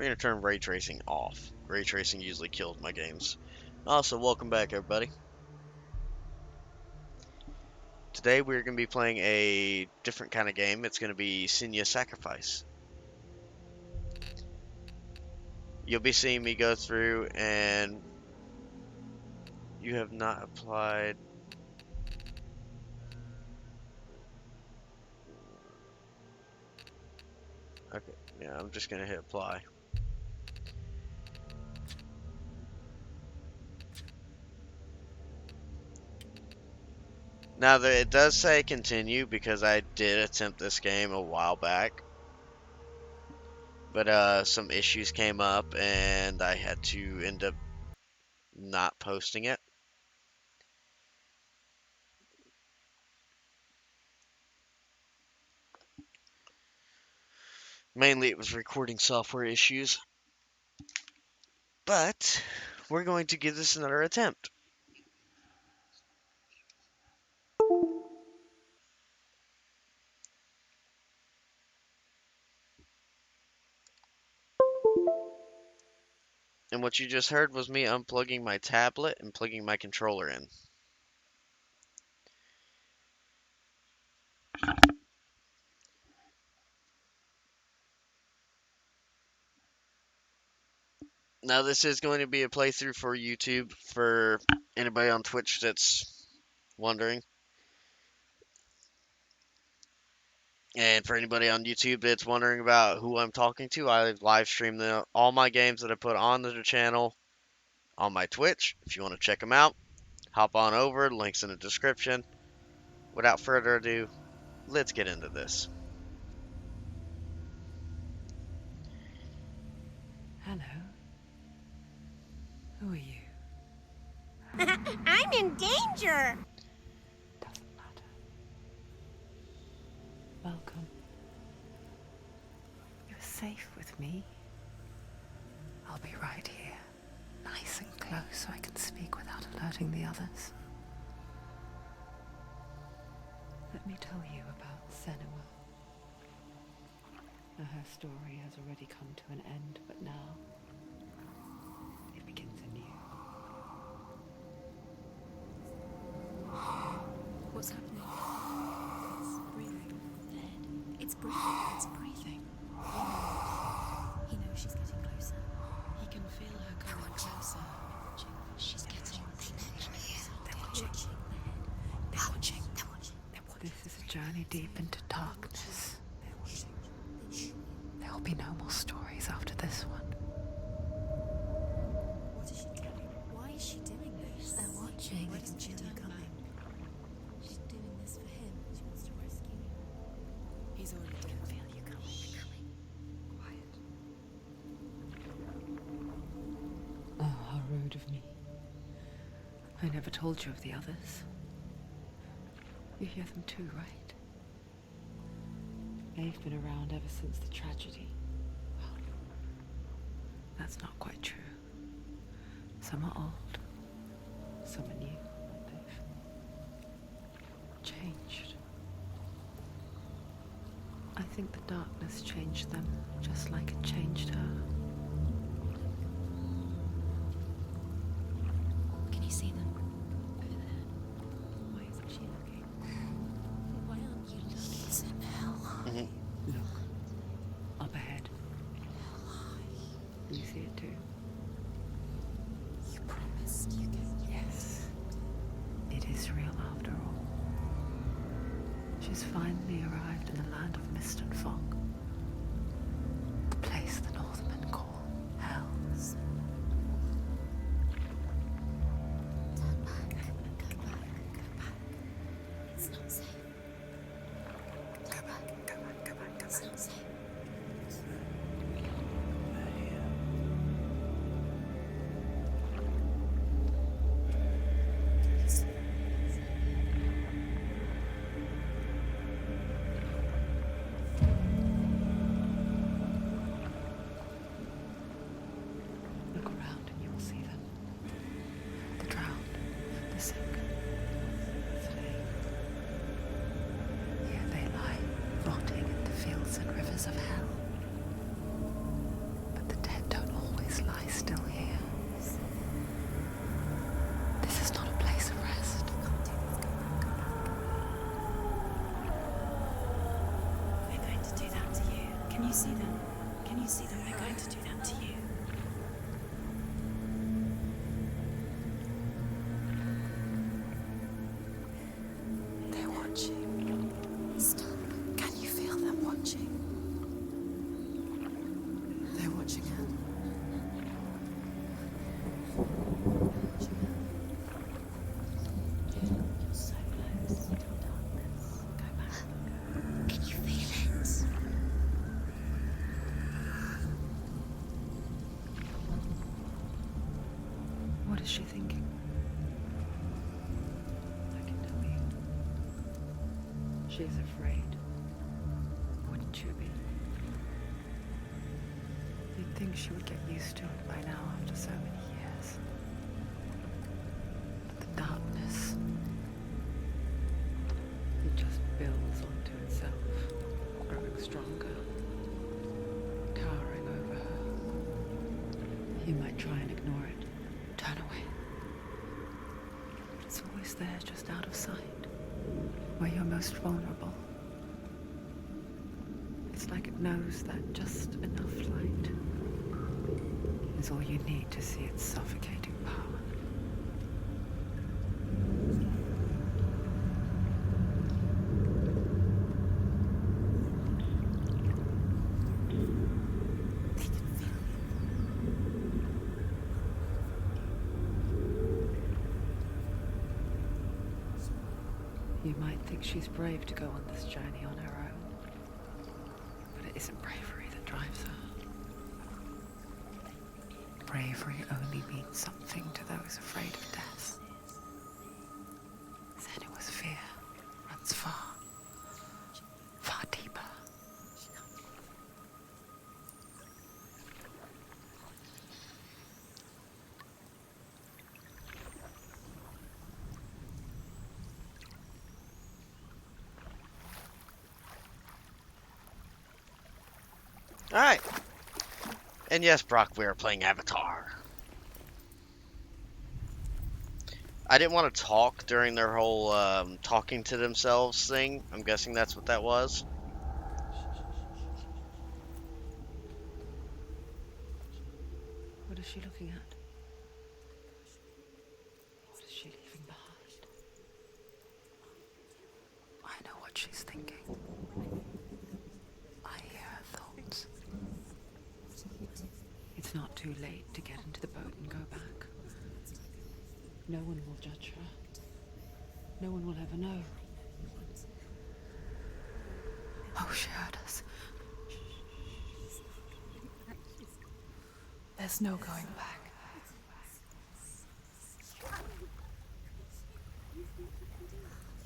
We're going to turn ray tracing off. Ray tracing usually kills my games. Also, welcome back, everybody. Today we're going to be playing a different kind of game. It's going to be Senua Sacrifice. You'll be seeing me go through, and you have not applied. Okay, yeah, I'm just going to hit apply. Now, it does say continue because I did attempt this game a while back. But some issues came up and I had to end up not posting it. Mainly it was recording software issues. But we're going to give this another attempt. And what you just heard was me unplugging my tablet and plugging my controller in. Now this is going to be a playthrough for YouTube for anybody on Twitch that's wondering. And for anybody on YouTube that's wondering about who I'm talking to, I live stream all my games that I put on the channel on my Twitch. If you want to check them out, hop on over. Links in the description. Without further ado, let's get into this. Hello. Who are you? I'm in danger! Doesn't matter. Welcome. You're safe with me. I'll be right here, nice and close so I can speak without alerting the others. Let me tell you about Senua. Now, her story has already come to an end, but now it begins anew. What's happening? It's breathing. It's breathing. It's breathing. He knows she's getting closer. He can feel her coming closer. She's getting closer. They're watching. They're watching. They're watching. They're watching. This is a journey deep into darkness. They're watching. There will be no more stories after this one. What is she doing? Why is she doing this? They're watching. Why doesn't she turn coming? She's doing this for him. She wants to rescue him. He's already dead. I can feel you coming. Quiet. Oh, how rude of me. I never told you of the others. You hear them too, right? They've been around ever since the tragedy. Well, that's not quite true. Some are old, some are new. They've changed. I think the darkness changed them, just like it changed her. Can you see them? Over there. Why isn't she looking? Why aren't you looking? It's in hell. Look, up ahead. You see it too? You promised you could. Yes. It is real after all. She's finally arrived in the land of mist and fog. The place the Northmen call hell. Turn back. Go back. Go back. It's not safe. Go back. Go back. Go back. It's not safe. What is she thinking? I can tell you. She is afraid. Wouldn't you be? You'd think she would get used to it by now after so many years. But the darkness, it just builds onto itself, growing stronger, towering over her. You might try and ignore it, turn away. But it's always there, just out of sight, where you're most vulnerable. It's like it knows that just enough light is all you need to see its suffocating power. You might think she's brave to go on this journey on her own, but it isn't bravery that drives her. Bravery only means something to those afraid of death. Senua's fear runs far, far deeper. Alright. And yes, Brock, we are playing Avatar. I didn't want to talk during their whole talking to themselves thing. I'm guessing that's what that was. What is she looking at? What is she leaving behind? I know what she's thinking. I hear her thoughts. It's not too late to get into the boat and go back. No one will judge her. No one will ever know. Oh, she heard us. There's no going back.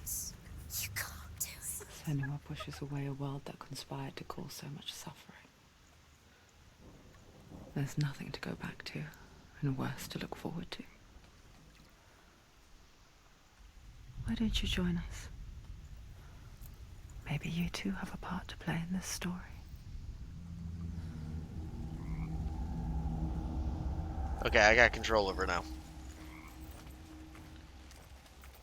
You can't do it. Senua pushes away a world that conspired to cause so much suffering. There's nothing to go back to, and worse to look forward to. Why don't you join us? Maybe you too have a part to play in this story. Okay, I got control over now.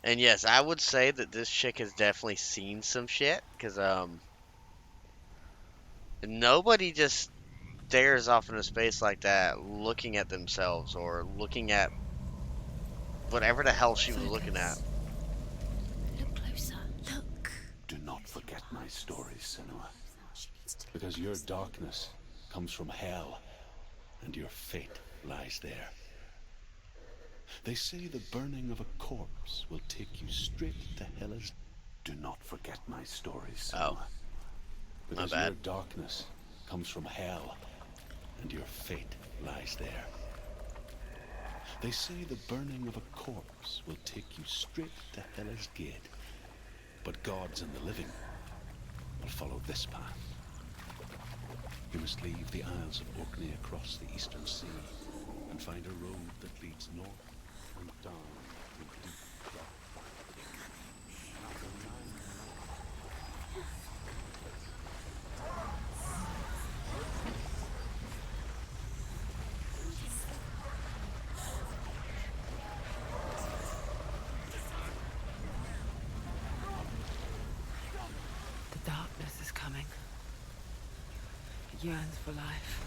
And yes, I would say that this chick has definitely seen some shit, because, nobody just stares off into space like that, looking at themselves, or looking at whatever the hell she was looking at. Look closer. Look. Do not forget my stories, Senua. Because your darkness comes from hell, and your fate lies there. They say the burning of a corpse will take you straight to Hela's. Do not forget my stories, Senua. Oh. Because My bad. your darkness comes from hell, and your fate lies there. They say the burning of a corpse will take you straight to Hela's gate. But gods and the living will follow this path. You must leave the Isles of Orkney across the eastern sea and find a road that leads north and down the deep dark. The darkness is coming. It yearns for life,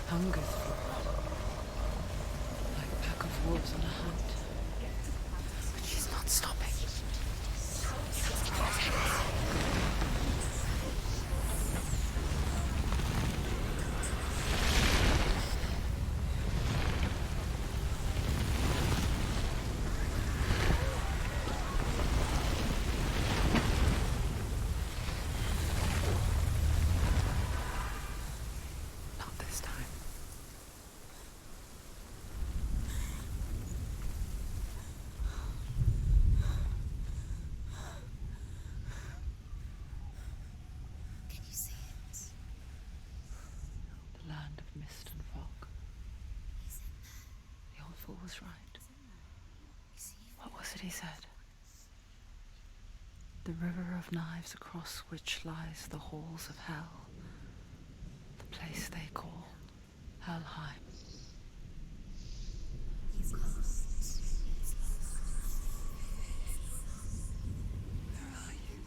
hungers for blood, like a pack of wolves on a hunt. But she's not stopping. Not this time. was right. What was it he said? The river of knives across which lies the halls of hell. The place they call Helheim. He's lost. He's lost. Where are you?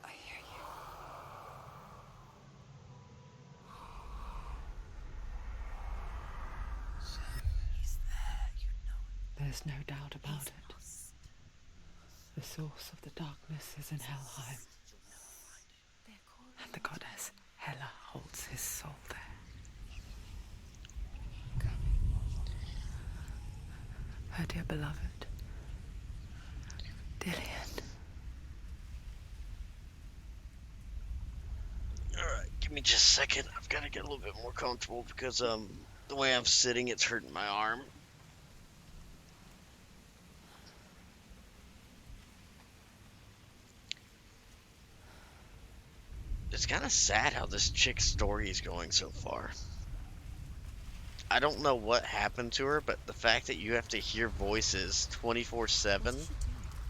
I hear you. He's there, you know it. There's no doubt about it. The source of the darkness is in Helheim. And the goddess Hela holds his soul there. Her dear beloved, Dillian. Alright, give me just a second. I've got to get a little bit more comfortable because the way I'm sitting, it's hurting my arm. It's kind of sad how this chick's story is going so far. I don't know what happened to her, but the fact that you have to hear voices 24/7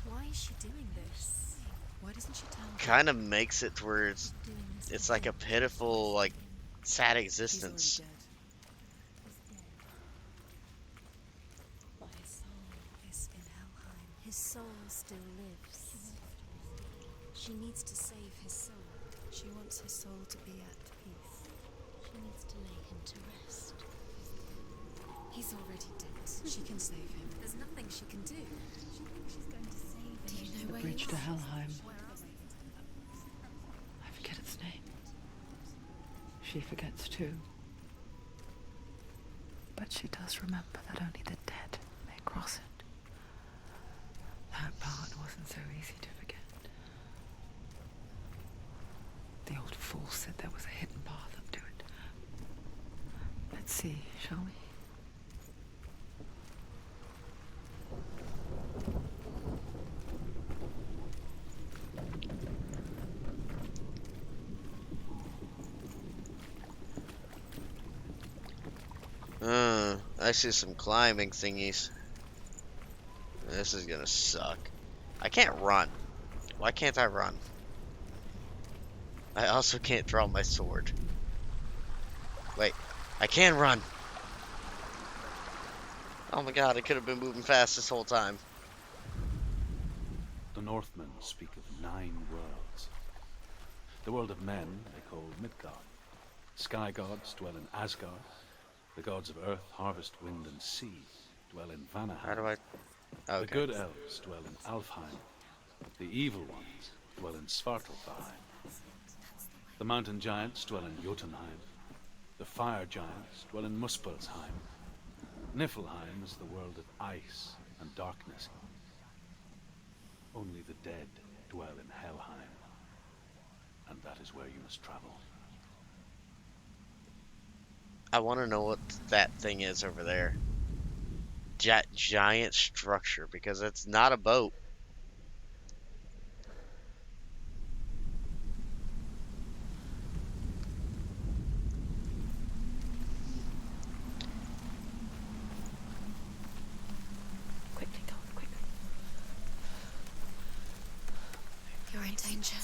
Why is she doing this? Why doesn't she tell me? kind of makes it to where it's Doing this it's like a pitiful, like, sad existence. He's already dead. But his soul is in Helheim. His soul still lives. She needs to save his soul. She wants his soul to be at peace. She needs to lay him to rest. He's already dead. She can save him. There's nothing she can do. She thinks she's going to save him. Do you know The where bridge he to is? Helheim. Where are we? I forget its name. She forgets too. But she does remember that only the dead may cross it. That part wasn't so easy to forget. The old fool said there was a hidden path up to it. Let's see, shall we? I see some climbing thingies. This is gonna suck. I can't run. Why can't I run? I also can't draw my sword. Wait, I can run! Oh my god, I could have been moving fast this whole time. The Northmen speak of 9 worlds. The world of men they call Midgard. Sky gods dwell in Asgard. The gods of earth, harvest, wind, and sea dwell in Vanaheim. How do I... The Okay. good elves dwell in Alfheim. The evil ones dwell in Svartalfheim. The mountain giants dwell in Jotunheim. The fire giants dwell in Muspelheim. Niflheim is the world of ice and darkness. Only the dead dwell in Helheim. And that is where you must travel. I want to know what that thing is over there. Giant structure, because it's not a boat. Quickly, go, quickly. You're in danger.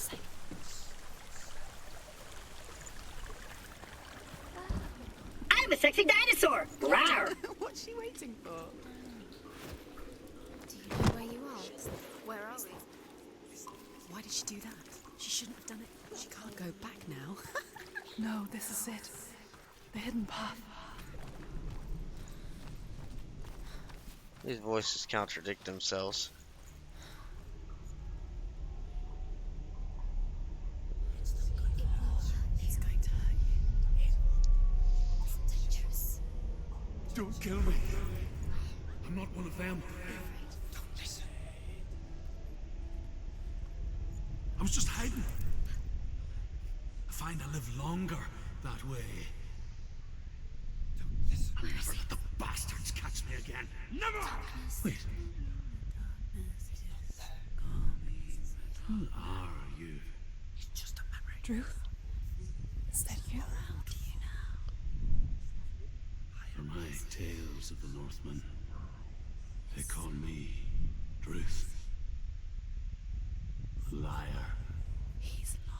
I'm a sexy dinosaur! Rawr! What's she waiting for? Do you know where you are? Where are we? Why did she do that? She shouldn't have done it. She can't go back now. No, this is it. The hidden path. These voices contradict themselves. He's going to hurt you. It's dangerous. Don't kill me. I'm not one of them. Don't listen. I was just hiding. I find I live longer that way. I'll never let the bastards catch me. me again. Never! Wait. Who are you? Druth? Is that you? For my tales of the Northmen, they call me Druth. A liar.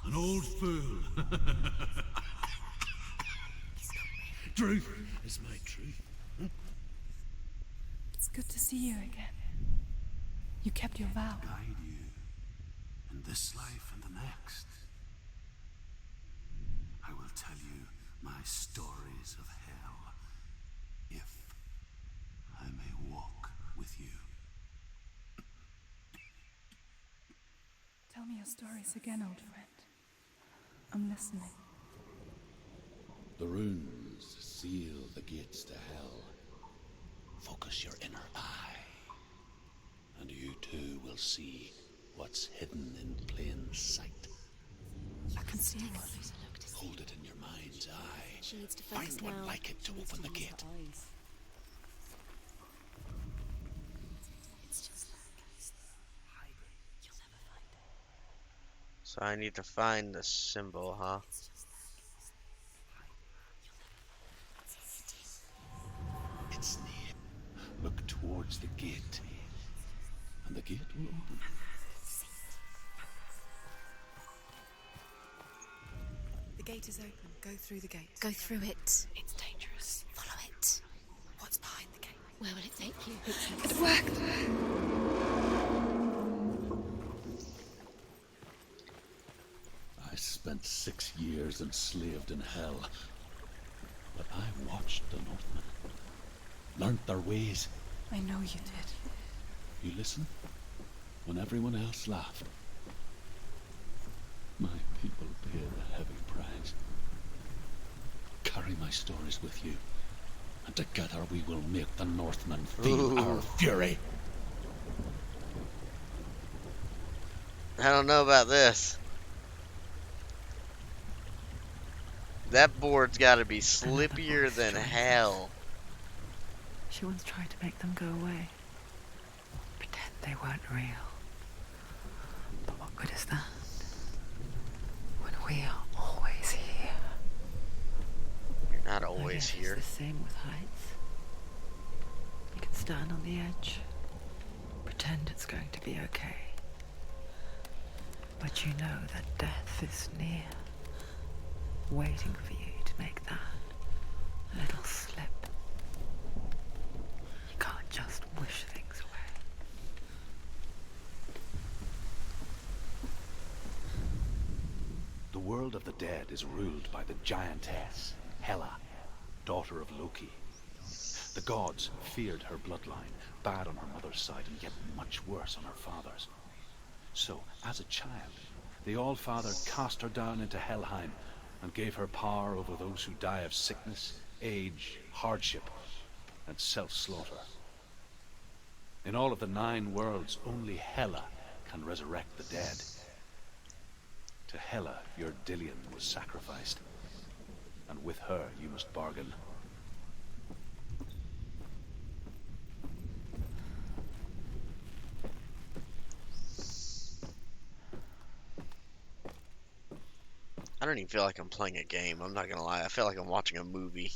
An old fool. Truth is my truth. It's good to see you again. You kept your vow. Guide you in this life and the next. I will tell you my stories of hell, if I may walk with you. Tell me your stories again, old friend. I'm listening. The runes seal the gates to hell. Focus your inner eye, and you too will see what's hidden in plain sight. I can see one. Hold it in your mind's eye. She needs to focus Find one now. like it to open the gate. It's just like you'll never find it. So I need to find the symbol, huh? It's near. Look towards the gate, and the gate will open. The gate is open. Go through the gate. Go through it. It's dangerous. Follow it. What's behind the gate? Where will it take you? It worked! I spent 6 years enslaved in hell, but I watched the Northmen, learnt their ways. I know you did. You listen when everyone else laughed. My people paid a heavy price. Carry my stories with you, and together we will make the Northmen feel our fury. I don't know about this. That board's gotta be slippier voice than joins us. hell. She once tried to make them go away. Pretend they weren't real. But what good is that? When we are always here. You're not I always guess here. It's the same with heights. You can stand on the edge, pretend it's going to be okay. But you know that death is near, waiting for you to make that little slip. You can't just wish things away. The world of the dead is ruled by the giantess, Hela, daughter of Loki. The gods feared her bloodline, bad on her mother's side and yet much worse on her father's. So, as a child, the All-Father cast her down into Helheim and gave her power over those who die of sickness, age, hardship, and self-slaughter. In all of the 9 worlds, only Hela can resurrect the dead. To Hela, your Dillion was sacrificed, and with her you must bargain. I don't even feel like I'm playing a game. I'm not gonna lie. I feel like I'm watching a movie.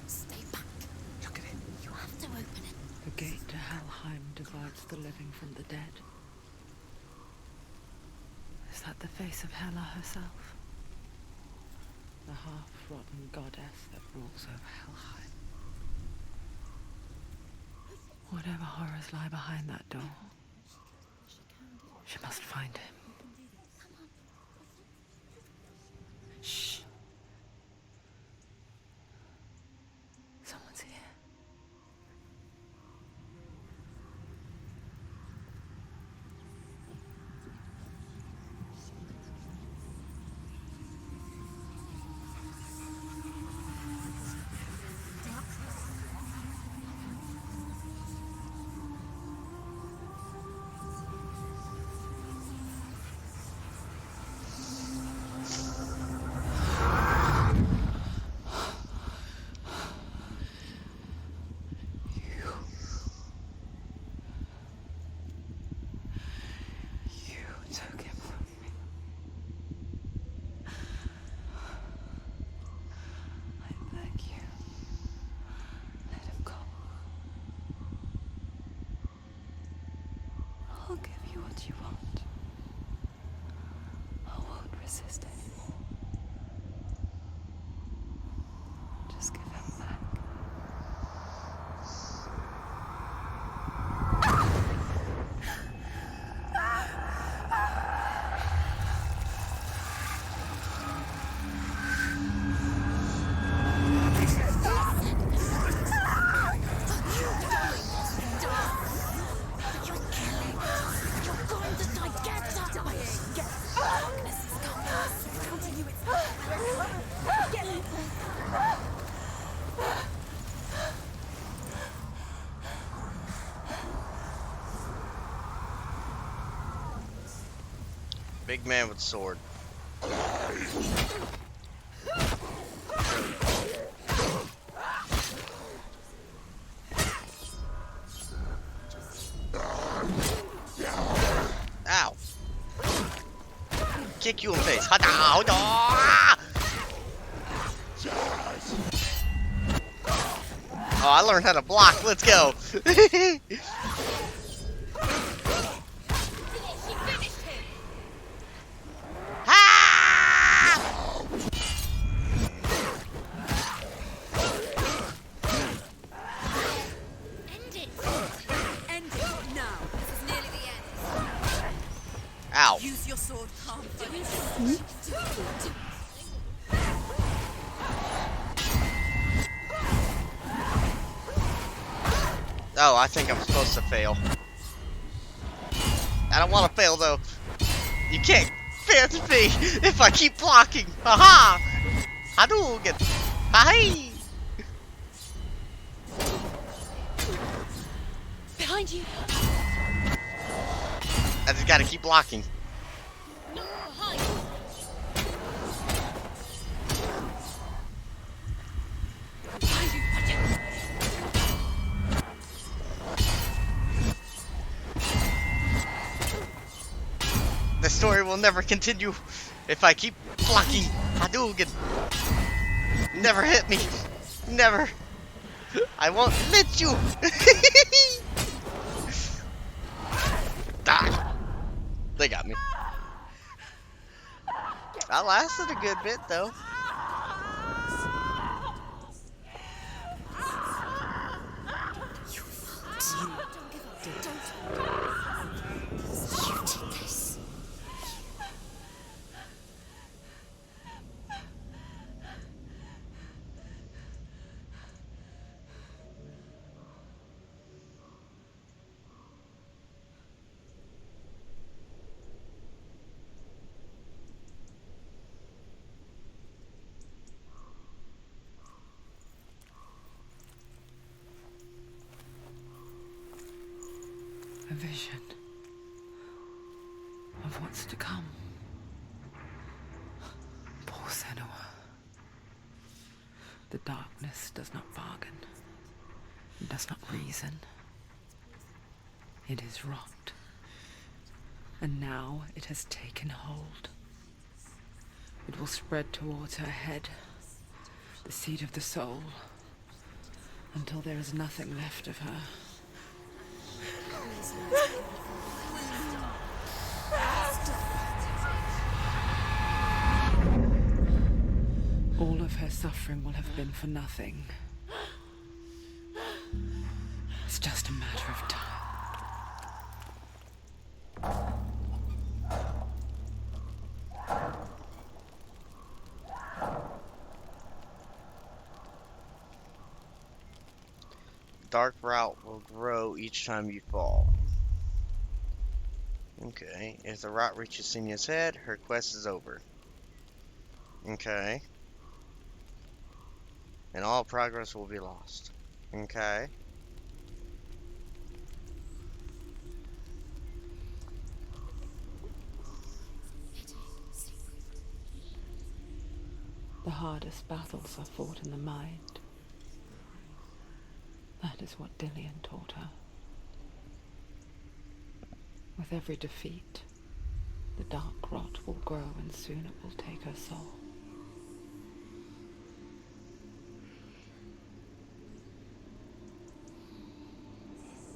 Stay back. Look at it. You have to open it. The gate to Helheim divides the living from the dead. Is that the face of Hela herself? The half-rotten goddess that rules over Helheim. Whatever horrors lie behind that door, she must find him. Shh. Someone's here. resist anymore. Just give him back. Big man with sword. Ow. Kick you in the face. Hada, hada. Oh, I learned how to block. Let's go. Ow. Use your sword, calm. Oh, I think I'm supposed to fail. I don't want to fail though. You can't fail to me if I keep blocking. Haha! Hadouken! Hi! Behind you. I just gotta keep blocking. The story will never continue if I keep blocking. Hadouken! Never hit me. Never. I won't let you. Ah. They got me. I lasted a good bit though. A vision of what's to come. Poor Senua. The darkness does not bargain. It does not reason. It is rot. And now it has taken hold. It will spread towards her head, the seat of the soul, until there is nothing left of her. All of her suffering will have been for nothing. It's just a matter of time. Dark route will grow each time you fall. Okay, if the route reaches Senia's head, her quest is over. Okay. And all progress will be lost. Okay. The hardest battles are fought in the mind. That is what Dillian taught her. With every defeat, the dark rot will grow and soon it will take her soul.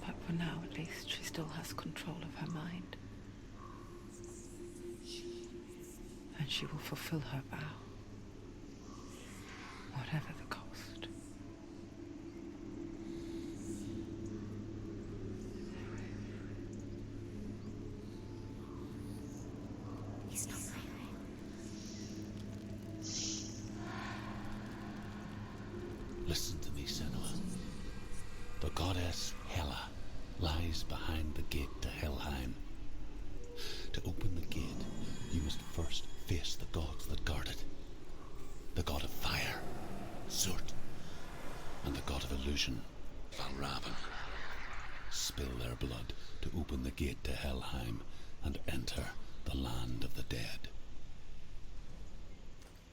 But for now, at least, she still has control of her mind. And and she will fulfill her vow, whatever the cost. He's not real. Listen to me, Senua. The goddess Hela lies behind the gate to Helheim. To open the gate, you must first face the gods that guard it. The god of fire, Surt, and the god of illusion, Valravn. Spill their blood to open the gate to Helheim and enter the land of the dead.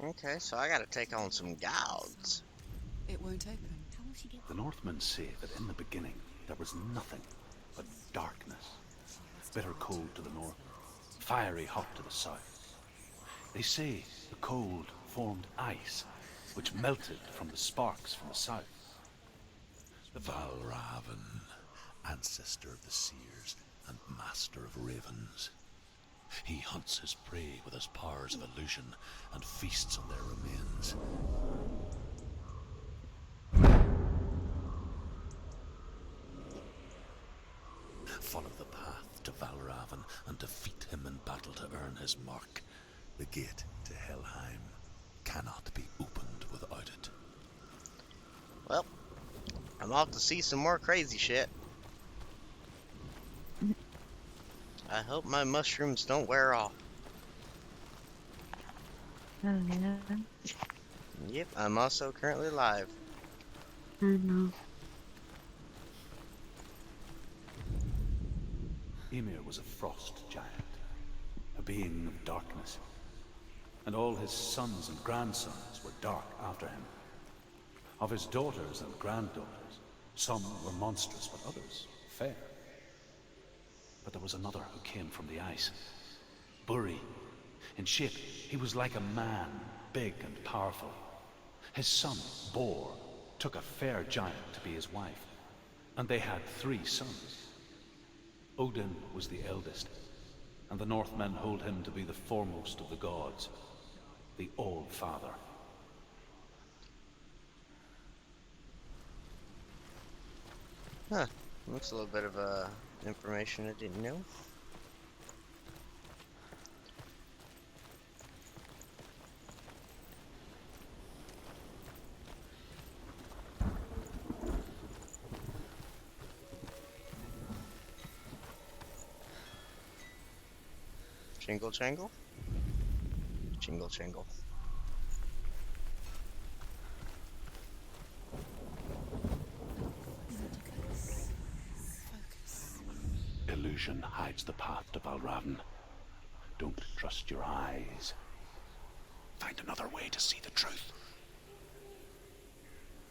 Okay, so I gotta take on some gods. It won't open. How will she get The Northmen say that in the beginning there was nothing but darkness. Bitter cold to the north, fiery hot to the south. They say the cold formed ice, which melted from the sparks from the south. Valravn, ancestor of the seers and master of ravens. He hunts his prey with his powers of illusion and feasts on their remains. Follow the path to Valravn and defeat him in battle to earn his mark. The gate to Helheim cannot be opened without it. Well, I'm off to see some more crazy shit. I hope my mushrooms don't wear off. Oh, yeah. Yep, I'm also currently live. I know. Ymir was a frost giant, a being of darkness, and all his sons and grandsons were dark after him. Of his daughters and granddaughters, some were monstrous, but others fair. But there was another who came from the ice. Buri. In shape, he was like a man, big and powerful. His son, Bor, took a fair giant to be his wife, and they had 3 sons. Odin was the eldest, and the Northmen hold him to be the foremost of the gods, the All-Father. Huh. That's a little bit of information I didn't know. Jingle jangle? Jingle jangle. Illusion hides the path to Valravn. Don't trust your eyes. Find another way to see the truth.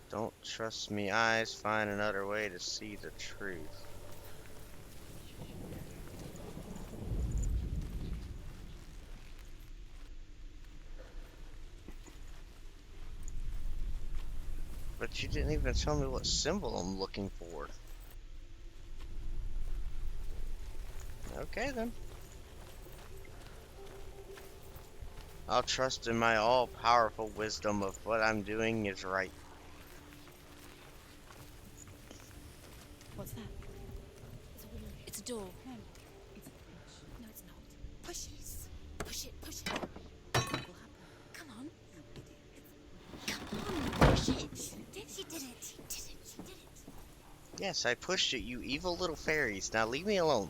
Don't trust me eyes, find another way to see the truth. But you didn't even tell me what symbol I'm looking for. Okay then. I'll trust in my all-powerful wisdom of what I'm doing is right. What's that? It's a door. No, it's not. Push it. Push it. Push it. What will happen? Come on. Come on, push it. She did it. Yes, I pushed it, you evil little fairies. Now leave me alone.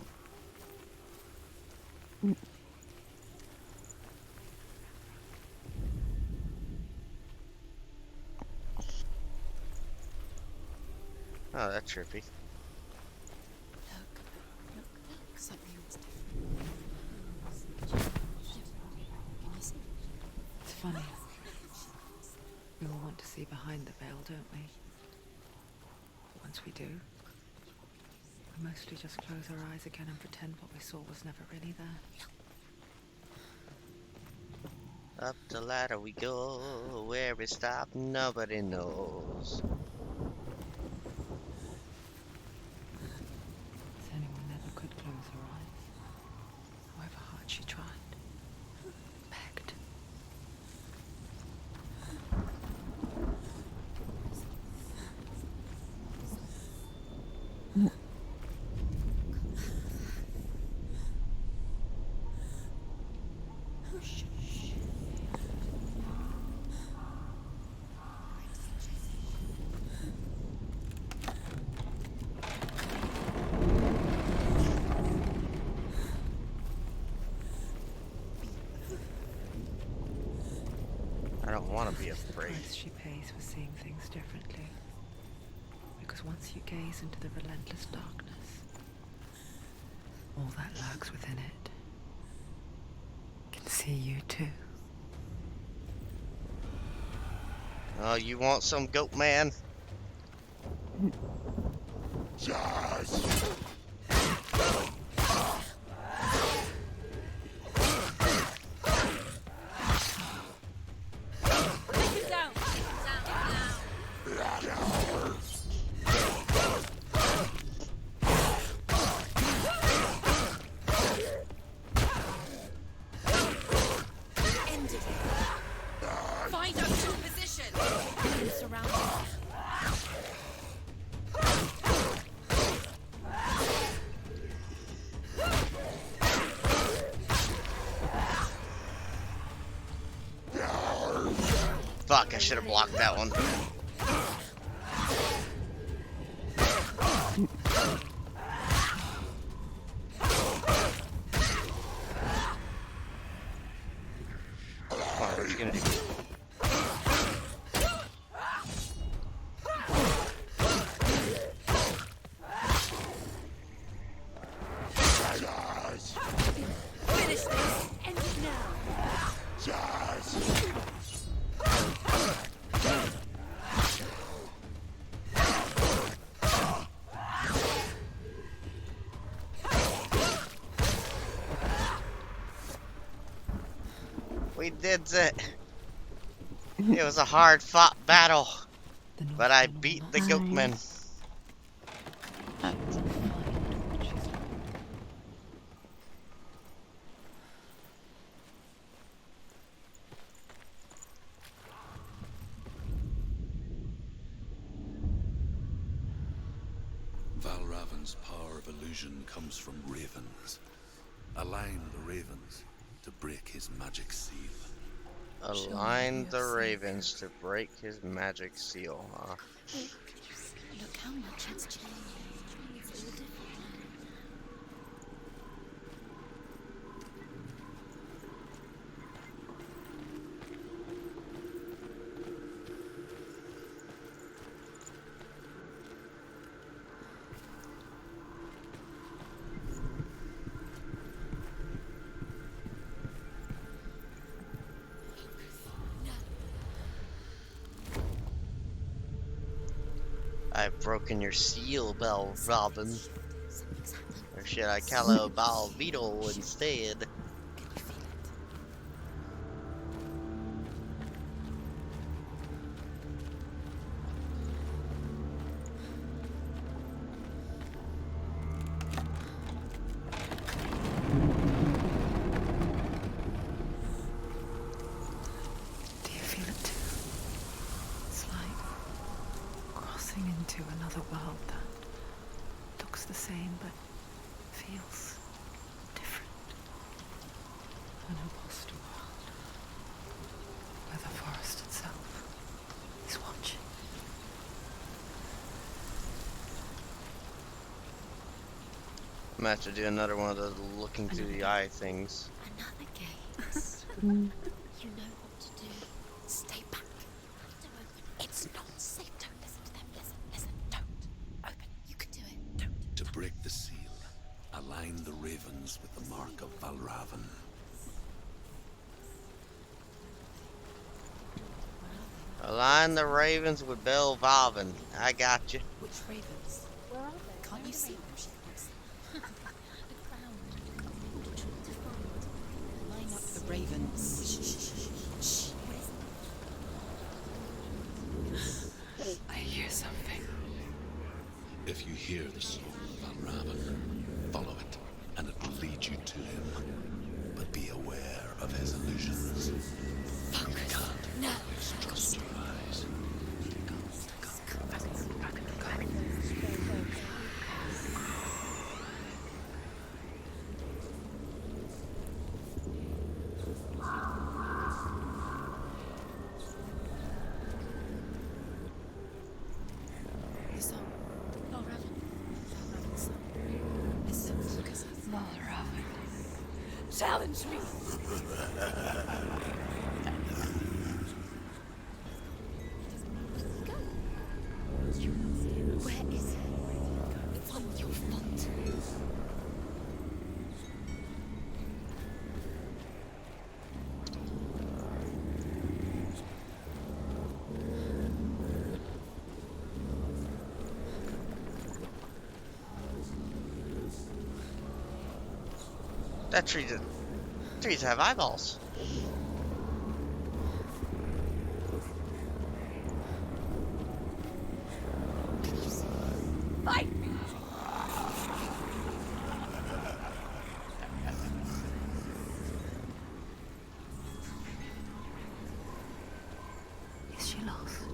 Oh, that's trippy. Look. Something's different. Can you see? It's funny. We all want to see behind the veil, don't we? Once we do, we mostly just close our eyes again and pretend what we saw was never really there. Up the ladder we go, where we stop, nobody knows. Anyone never could close her eyes, however hard she tried, begged, I don't want to be It's the afraid. price she pays for seeing things differently. Because once you gaze into the relentless darkness, all that lurks within it can see you too. Oh, you want some goat man? Find our true position. Surround them. Fuck, I should have blocked that one. What are you gonna do? Finish this. End it now. We did it. It was a hard fought battle, The but I Northmen beat will the not goatman. find what she's looking Valravan's power of illusion comes from ravens. Align the ravens to break his magic seal. Align the ravens to break his magic seal, huh? Look how much it's changed. It's all different. I've broken your seal, Bell Robin. Something's happened. Or should I call it a Balvito instead? Can you feel it? Do you feel it too? It's like crossing into another world that looks the same but feels different. An imposter world where the forest itself is watching. I'm gonna have to do another one of those looking through the eye things. Another gaze. You know what to do. Stay back. Don't open. It's not safe. Don't listen to them. Listen. Don't. Open. You can do it. Don't. To break the seal, align the ravens with the mark of Valravan. Align the ravens with Bell Valvin. I got you. Which ravens? Where are they? Can't you see them? The crown. To find. Line up the ravens. Shh. What is I hear something. If you hear the song of Valravan, follow it, and it will lead you to him. But be aware of his illusions. You can't No. always trust your eyes. the song? Valravan's song. Listen, because challenge me. That tree trees have eyeballs. Fight! Is she lost?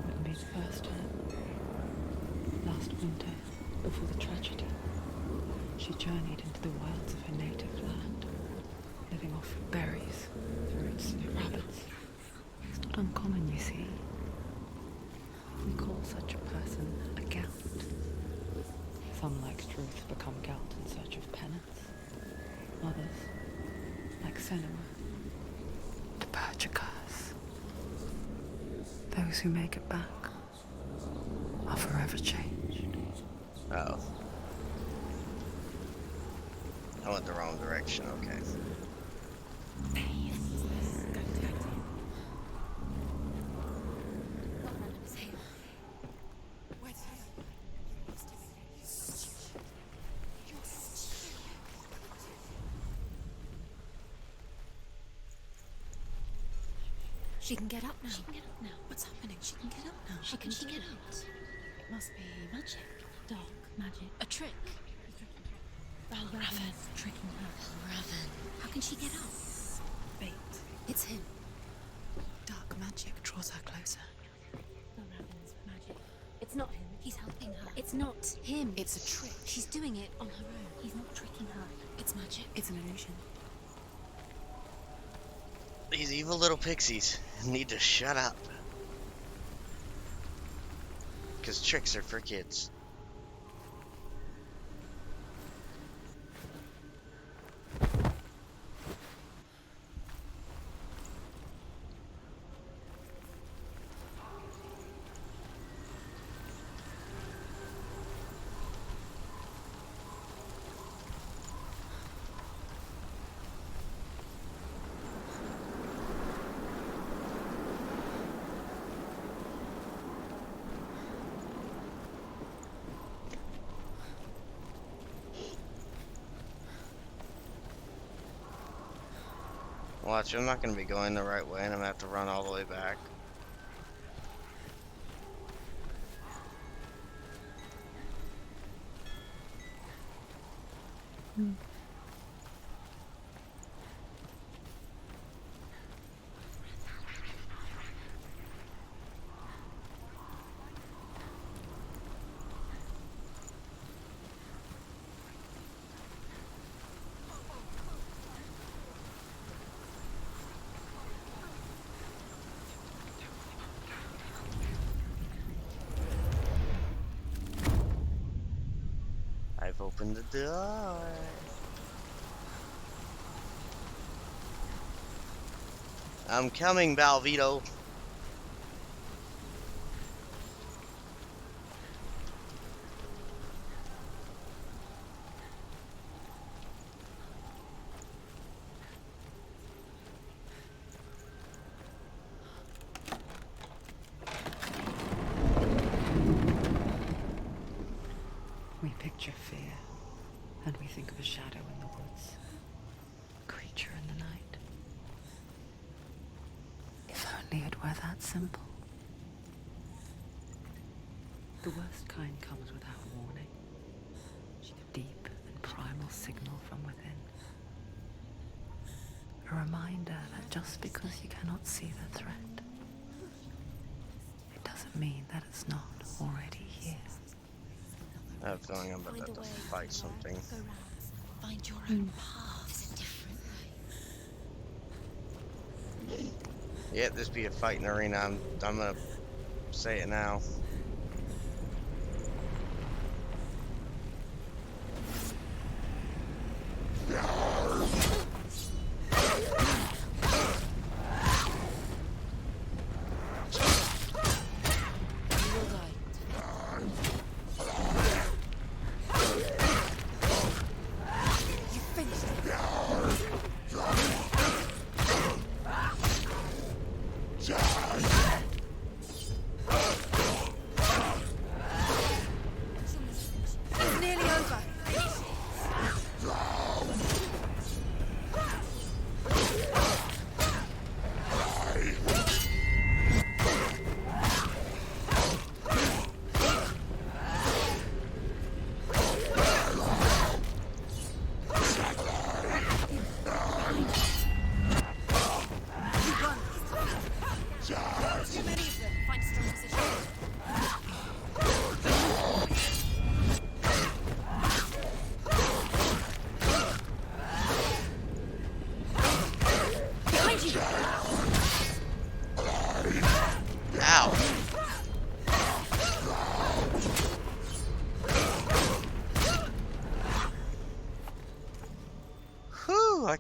Wouldn't be the first time. Last winter, before the tragedy, she journeyed into the wilds of her native land, living off berries, fruits, and rabbits. It's not uncommon, you see. We call such a person a Gelt. Some, like Struth, become Gelt in search of penance. Others, like Senua, to purge a curse. Those who make it back are forever changed. Oh. I went the wrong direction, okay. She can get up now. She can get up now. What's happening? She can get up now. How can she get out? It must be magic. Dark magic. A trick. Raven tricking her. Raven. How can she get out? Bait. It's him. Dark magic draws her closer. Raven's magic. It's not him. He's helping her. It's not him. It's a trick. She's doing it on her own. He's not tricking her. It's magic. It's an illusion. These evil little pixies need to shut up. Because tricks are for kids. Watch, I'm not going to be going the right way and I'm going to have to run all the way back. I've opened the door. I'm coming, Balvito. We picture fear, and we think of a shadow in the woods, a creature in the night. If only it were that simple. The worst kind comes without warning. A deep and primal signal from within. A reminder that just because you cannot see the threat, it doesn't mean that it's not already here. I have a feeling I'm about to fight something. Go round. Find your own path. There's a different way. Yeah, this be a fighting arena. I'm gonna say it now.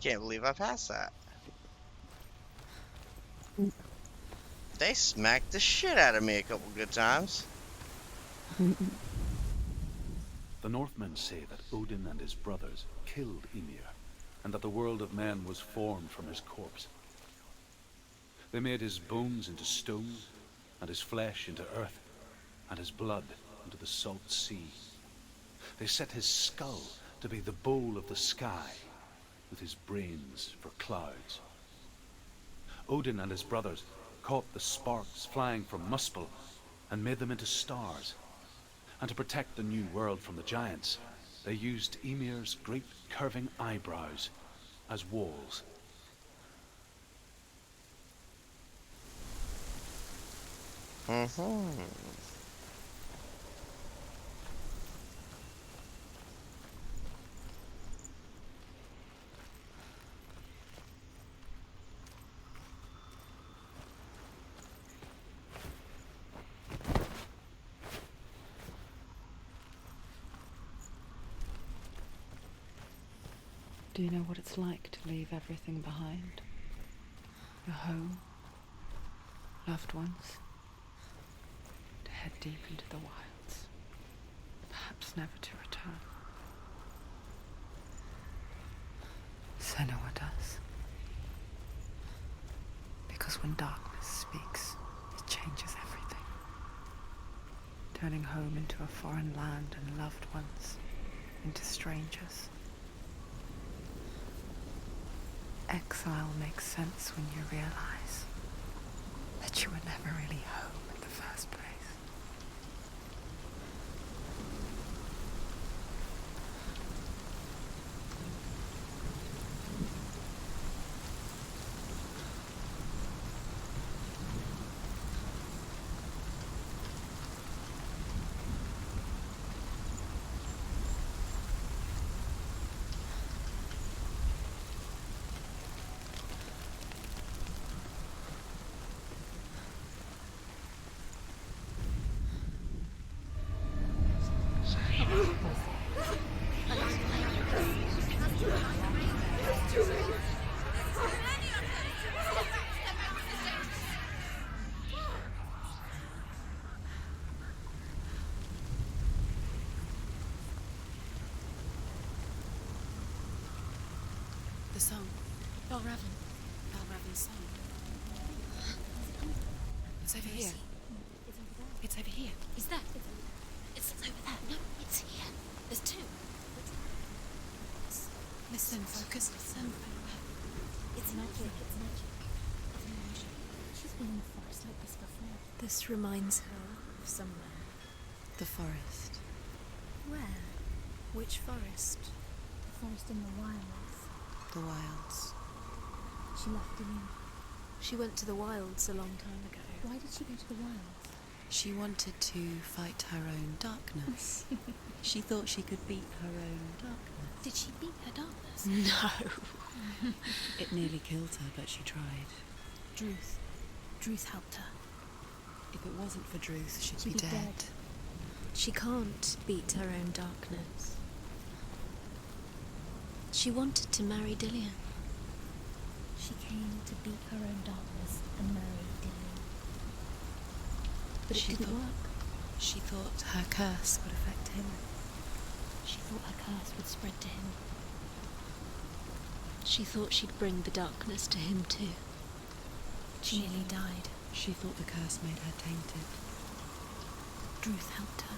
can't believe I passed that. They smacked the shit out of me a couple good times. The Northmen say that Odin and his brothers killed Ymir, and that the world of men was formed from his corpse. They made his bones into stone, and his flesh into earth, and his blood into the salt sea. They set his skull to be the bowl of the sky, with his brains for clouds. Odin and his brothers caught the sparks flying from Muspel and made them into stars. And to protect the new world from the giants, they used Ymir's great curving eyebrows as walls. Do you know what it's like to leave everything behind? Your home, loved ones, to head deep into the wilds, perhaps never to return. Senua does. Because when darkness speaks, it changes everything. Turning home into a foreign land and loved ones into strangers. Exile makes sense when you realize that you were never really home in the first place. The song. Balraven's song. It's over here. It's over here. Is that? It's over there. No, it's here. There's two. Listen, focus, listen. It's magic. It's magic. It's an illusion. She's been in the forest like this before. This reminds her of somewhere. The forest. Where? Which forest? The forest in the wilds. The wilds. She left Dillion. She went to the wilds a long time ago. Why did she go to the wilds? She wanted to fight her own darkness. She thought she could beat her own darkness. Did she beat her darkness? No. It nearly killed her, but she tried. Druth helped her. If it wasn't for Druth, she'd She'd be be dead. dead. She can't beat her own darkness. She wanted to marry Dillion. She came to beat her own darkness and marry Dillion. But it didn't work. She thought her curse would affect him. She thought her curse would spread to him. She thought she'd bring the darkness to him too. She nearly died. She thought the curse made her tainted. Druth helped her.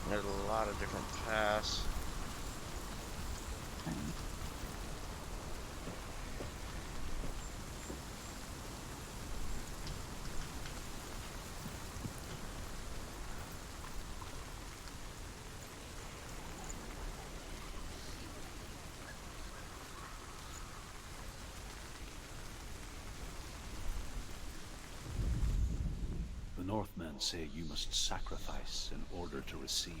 There's a lot of different paths. The Northmen say you must sacrifice in order to receive.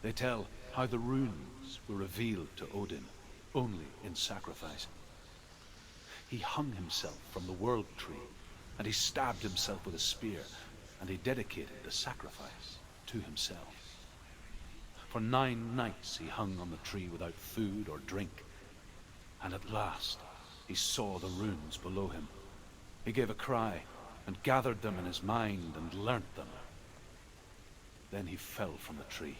They tell how the runes were revealed to Odin only in sacrifice. He hung himself from the World Tree, and he stabbed himself with a spear, and he dedicated the sacrifice to himself. For 9 nights he hung on the tree without food or drink, and at last he saw the runes below him. He gave a cry, and gathered them in his mind and learnt them. Then he fell from the tree.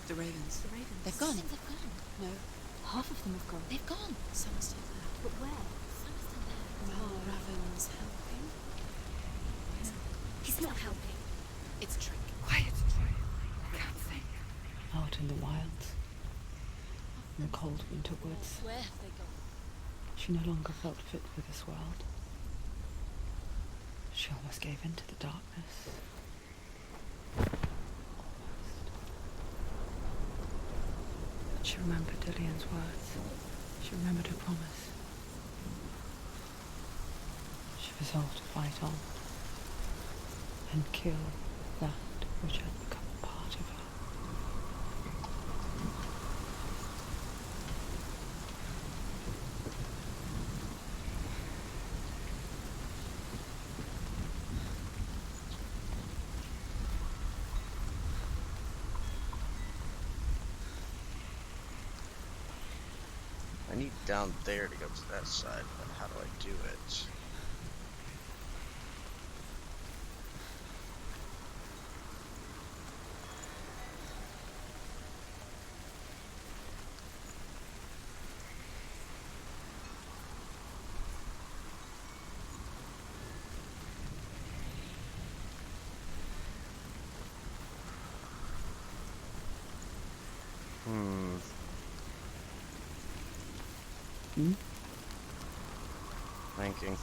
The ravens. The ravens. They've gone. They've gone. No. Half of them have gone. They've gone. Some are still there. But where? Some are still there. Well, Raven's helping. He's not helping. It's a trick. Quiet. I can't think. Out in the wilds, in the cold winter woods, Where have they gone? she no longer felt fit for this world. She almost gave in to the darkness. Almost. But she remembered Dillian's words. She remembered her promise. She resolved to fight on and kill that which had become a part of her. I need down there to go to that side, but how do I do it? Thinking.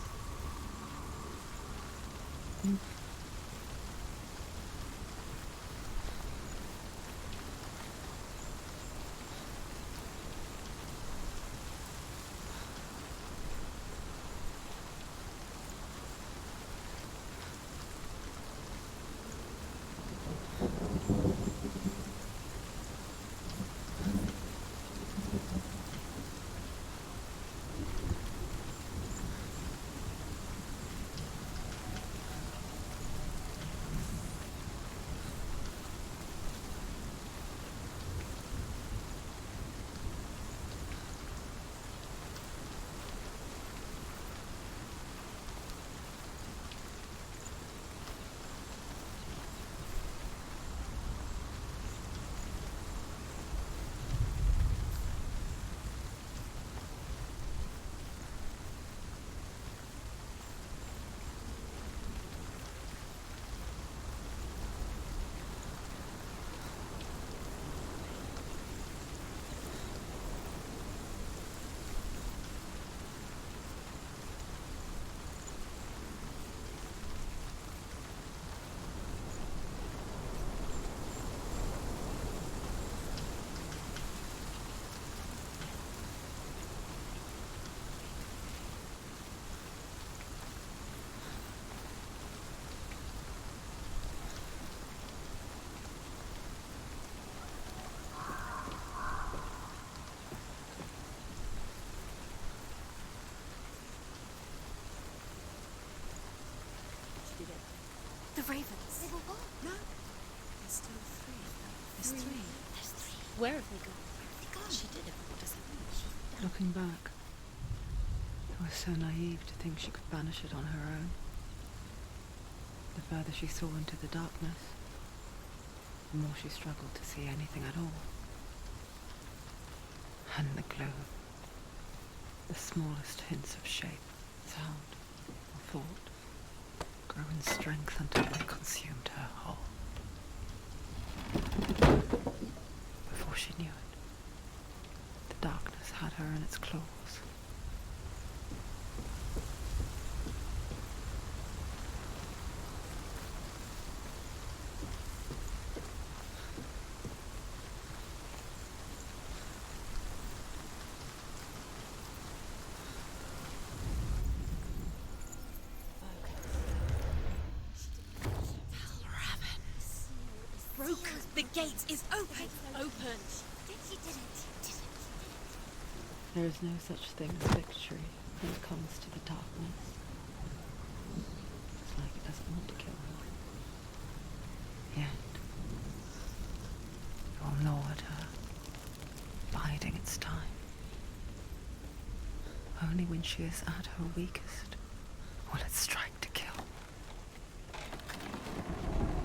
Ravens. They were what? No. There's still three. There's three. There's three. Where have they gone? Where have they gone? She did it. What does that mean? Looking back, I was so naive to think she could banish it on her own. The further she saw into the darkness, the more she struggled to see anything at all. And the gloom, the smallest hints of shape, sound, or thought, grew in strength until they consumed her whole. Before she knew it, the darkness had her in its claws. Broke. The gate is open. Opened. She did it. There is no such thing as victory when it comes to the darkness. It's like it doesn't want to kill her. Yet, it will gnaw at her, biding its time. Only when she is at her weakest will it strike to kill.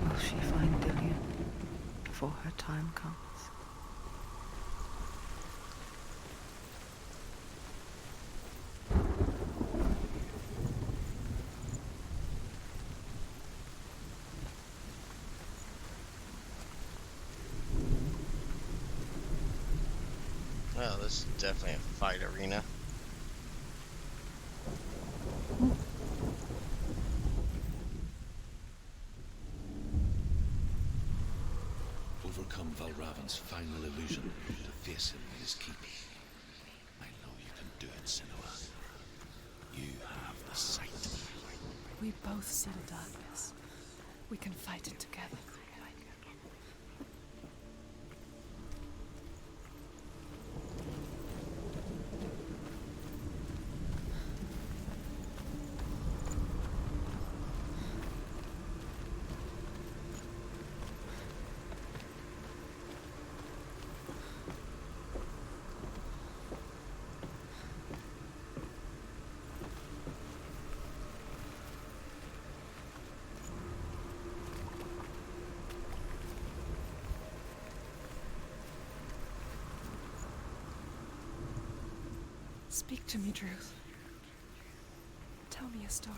Will she find Dillion before her time comes? Well, this is definitely a fight arena. Overcome Valravan's final illusion to face him in his keep. I know you can do it, Senua. You have the sight. We both see the darkness. We can fight it together. Speak to me, Druth. Tell me a story.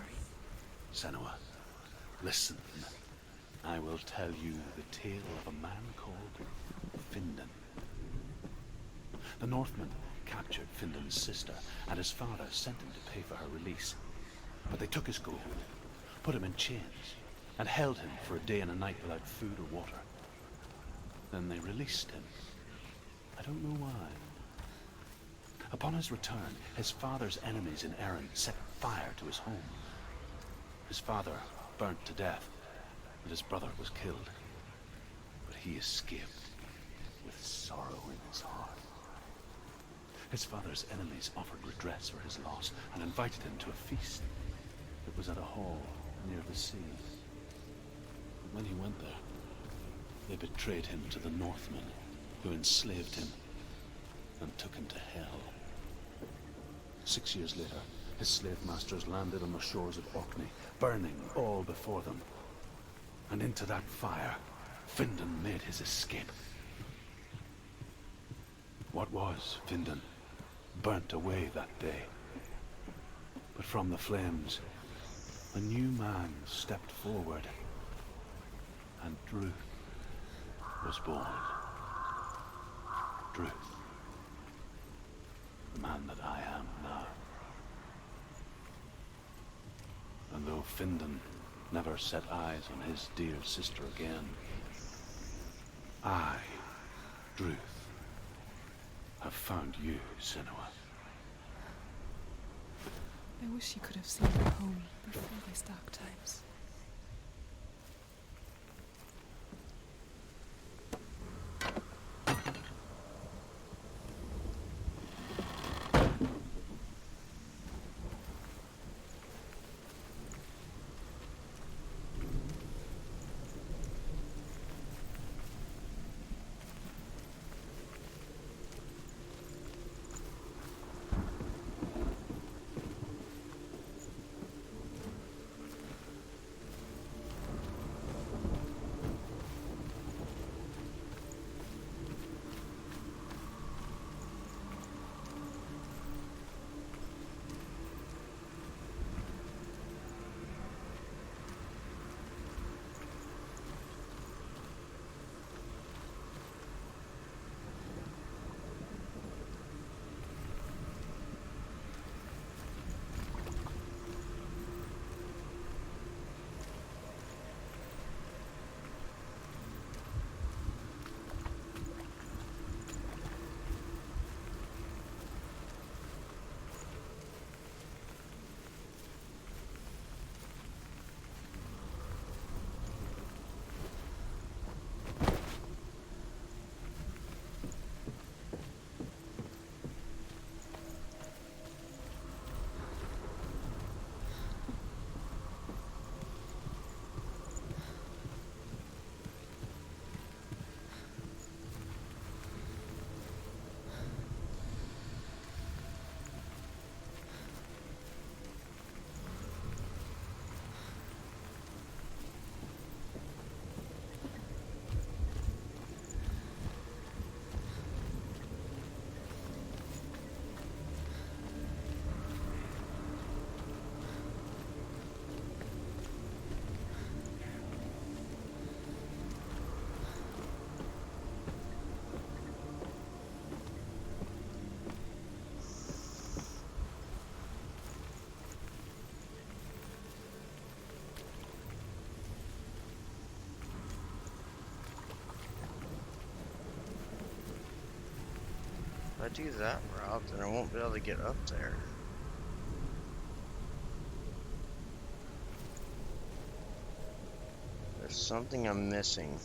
Senua, listen. I will tell you the tale of a man called Findan. The Northmen captured Findan's sister, and his father sent him to pay for her release. But they took his gold, put him in chains, and held him for a day and a night without food or water. Then they released him. I don't know why. Upon his return, his father's enemies in Erin set fire to his home. His father burnt to death, and his brother was killed. But he escaped with sorrow in his heart. His father's enemies offered redress for his loss and invited him to a feast. It was at a hall near the sea. But when he went there, they betrayed him to the Northmen, who enslaved him and took him to hell. 6 years later, his slave masters landed on the shores of Orkney, burning all before them. And into that fire, Findan made his escape. What was Findan burnt away that day. But from the flames, a new man stepped forward, and Druth was born. Druth. The man that I am now. And though Findan never set eyes on his dear sister again, I, Druth, have found you, Senua. I wish you could have seen her home before these dark times. I do that route, then I won't be able to get up there. There's something I'm missing.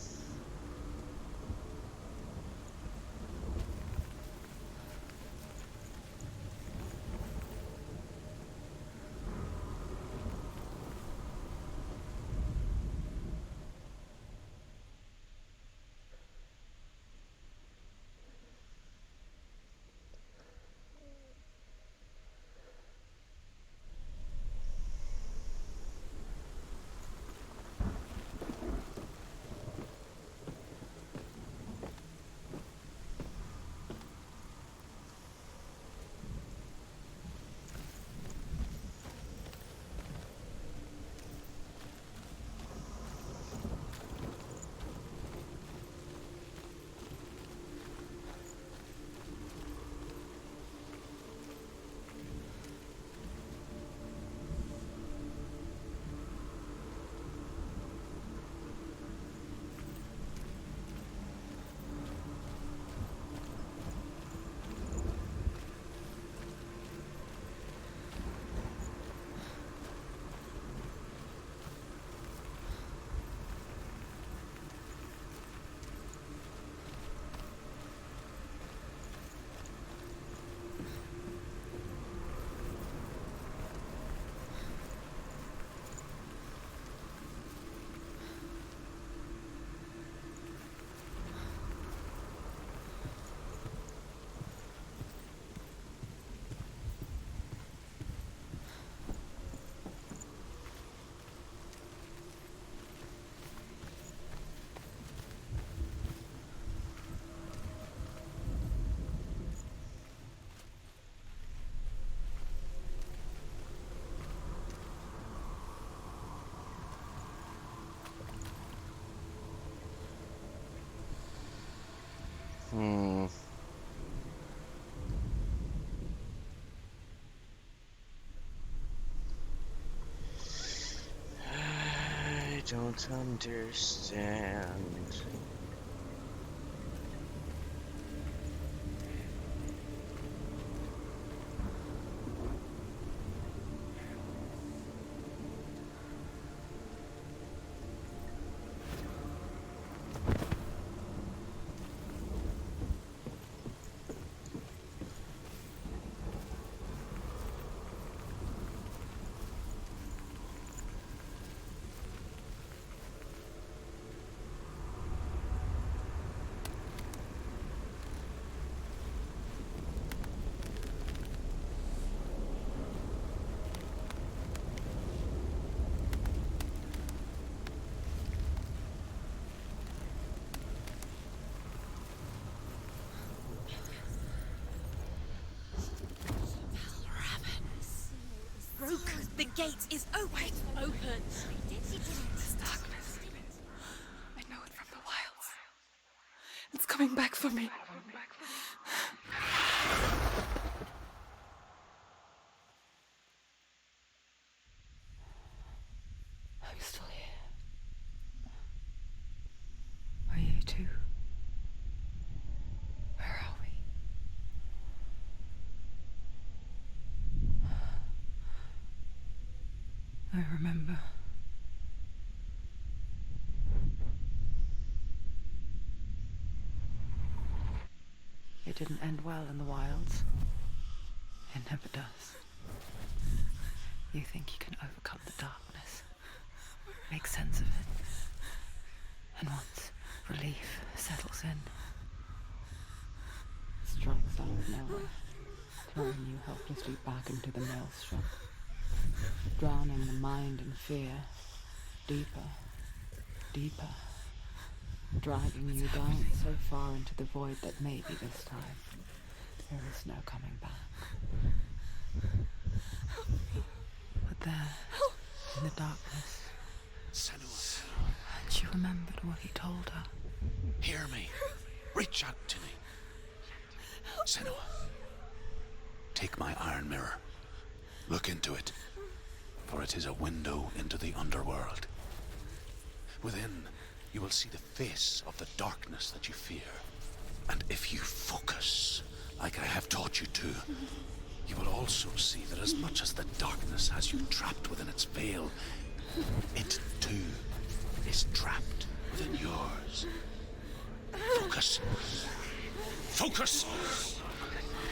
I don't understand. Broken. The gate is open. Open. This darkness. I know it from the wilds. It's coming back for me. I'm still here. Are you too? Where are we? I remember. It didn't end well in the wilds. It never does. You think you can overcome the darkness, make sense of it, and once relief settles in, it strikes out of nowhere, throwing you helplessly back into the maelstrom, drowning the mind in fear, deeper, deeper, dragging you down so far into the void that maybe this time there is no coming back. But there, in the darkness, and she remembered what he told her. Hear me. Reach out to me. Senua, take my iron mirror. Look into it, for it is a window into the underworld. Within, you will see the face of the darkness that you fear. And if you focus, like I have taught you to, you will also see that as much as the darkness has you trapped within its veil, it too is trapped within yours. Focus. Focus!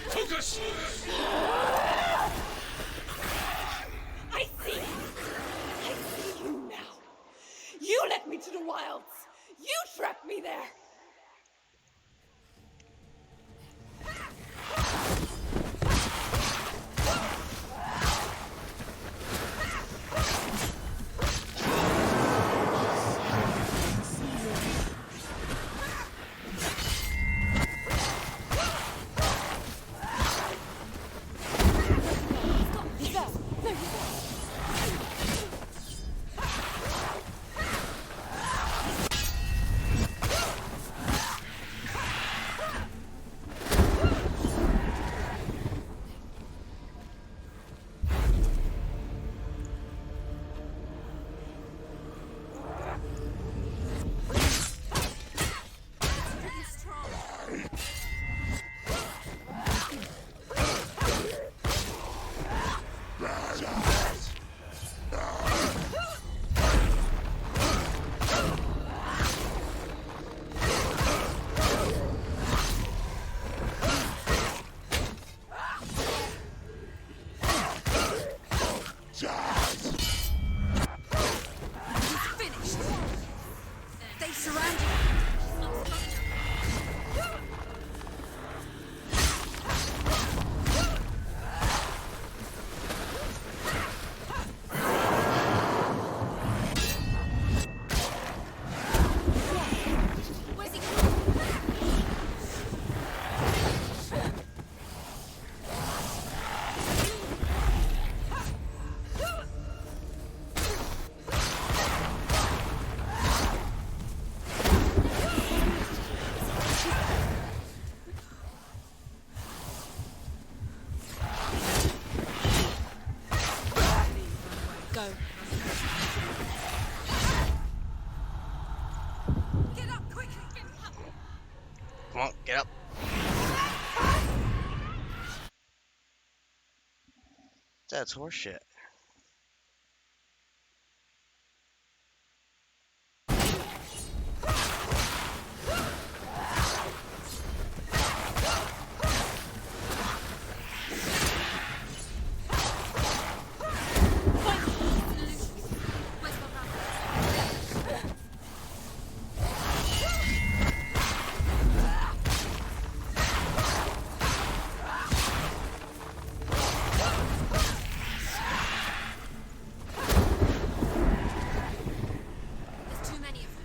Focus! I see you. I see you now. You led me to the wilds. You trapped me there. Come on, get up. That's horseshit.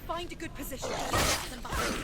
Find a good position. Get them behind you.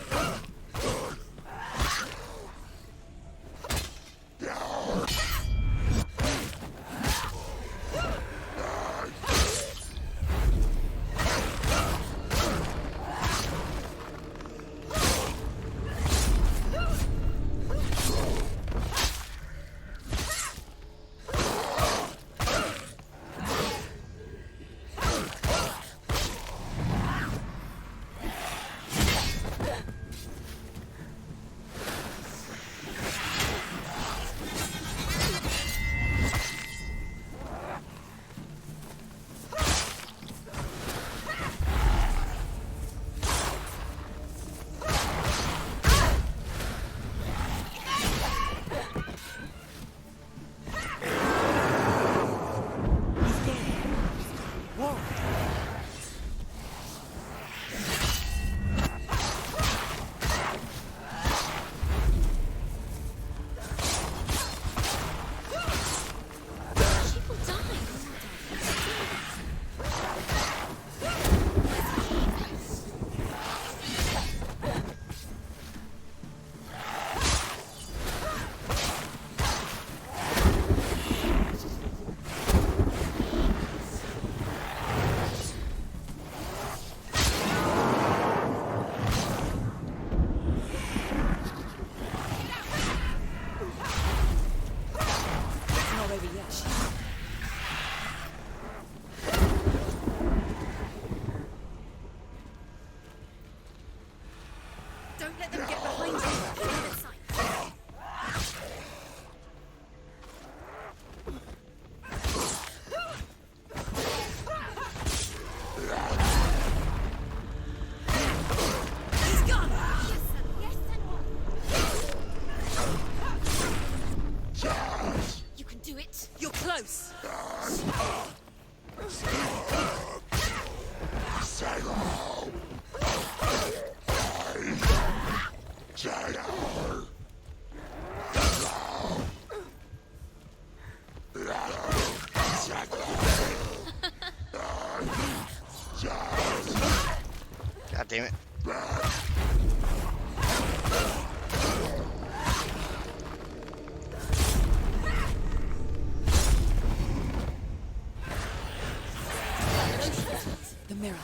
Don't let them get behind you. close. God damn it. The mirror.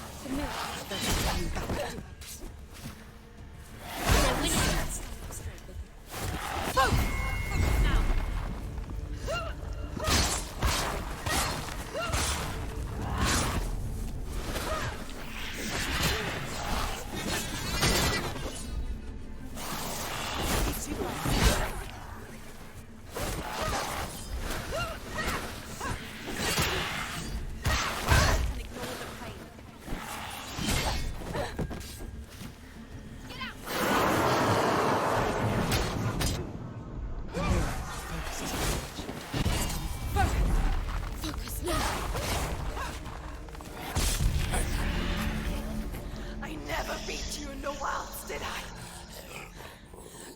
Focus now. I never beat you in the wilds, did I?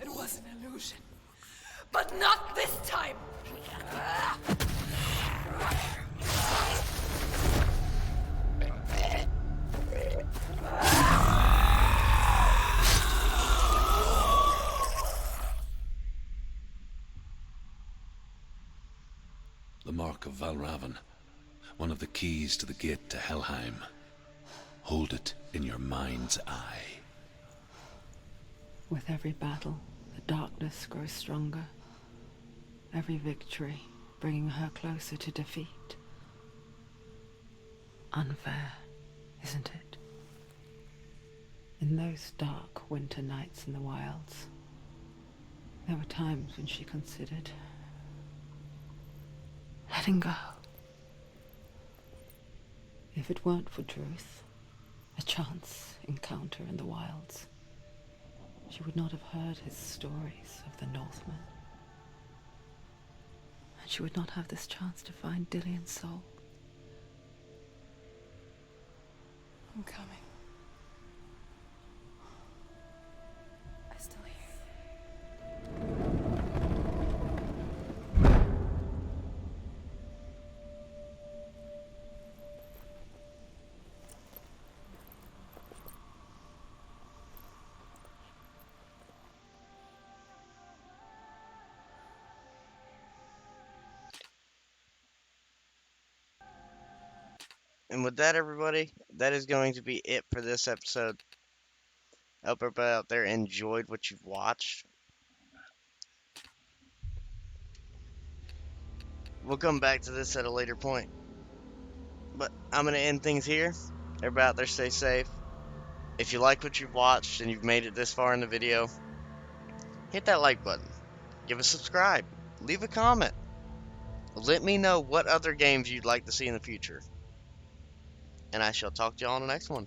It was an illusion. But not this time! The Mark of Valravn, one of the keys to the gate to Helheim. Hold it in your mind's eye. With every battle, the darkness grows stronger. Every victory bringing her closer to defeat. Unfair, isn't it? In those dark winter nights in the wilds, there were times when she considered letting go. If it weren't for Druth, a chance encounter in the wilds, she would not have heard his stories of the Northmen. And she would not have this chance to find Dillion's soul. I'm coming. I still hear you. And with that, everybody, that is going to be it for this episode. I hope everybody out there enjoyed what you've watched. We'll come back to this at a later point. But I'm going to end things here. Everybody out there, stay safe. If you like what you've watched and you've made it this far in the video, hit that like button. Give a subscribe. Leave a comment. Let me know what other games you'd like to see in the future. And I shall talk to y'all on the next one.